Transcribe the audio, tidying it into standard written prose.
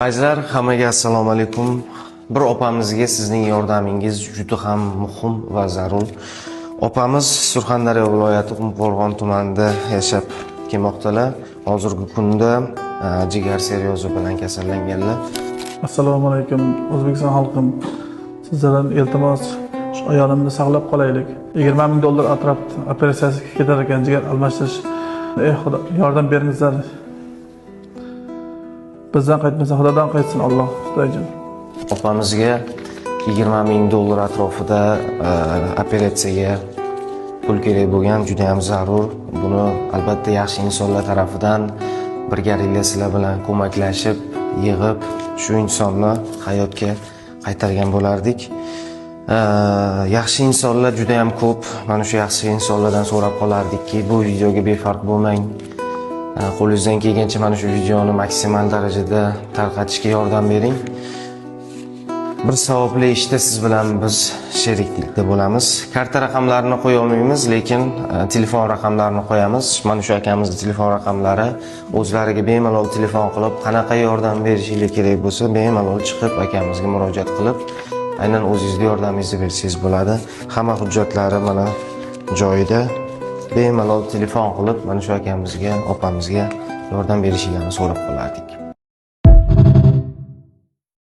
Azizlar, hammaga assalomu alaykum. Bir opamizga sizning yordamingiz juda ham muhim va zarur. Opamiz Surxondaryo viloyati Qumqo'rg'on tumanida yashab kelmoqdalar. Hozirgi kunda jigar seryozi bilan kasallanganlar. Assalomu alaykum O'zbekiston xalqim. Sizlardan iltimos, shu ayolimni saqlab qolaylik. 20 ming dollar atrofida operatsiyasiga ketar ekan, jigar almashtirish. Ey Xudo, yordam beringizlar. Bizdan qaytmasa Xudodan qaytsin Alloh, Xudoyjon. Opamizga 20 ming dollar atrofida operatsiyaga pul kerak bo'lgan, juda ham zarur. Buni albatta yaxshi insonlar tarafidan birgalikda sizlar bilan ko'maklashib, yig'ib shu insonni hayotga qaytargan bo'lardik. Yaxshi insonlar juda ham ko'p. Mana shu yaxshi insonlardan so'rab qolardikki, bu videoga befarq bo'lmang. Qo'lingizdan kelgancha mana shu videoni maksimal darajada tarqatishga yordam bering. Bir savobli ishda siz bilan biz sheriklikda bo'lamiz. Karta raqamlarini qo'ya olmaymiz, lekin telefon raqamlarini qo'yamiz. Mana shu akamizning telefon raqamlari, o'zlariga bemalol telefon qilib, qanaqa yordam berishingiz kerak bo'lsa, bemalol chiqib akamizga murojaat qilib, aynan o'zingizga yordamingizni bersangiz bo'ladi. Hamma hujjatlari mana joyida. Bemalol telefon qilib, mana shu akamizga, opamizga yordam berishingizni so'rab qolardik.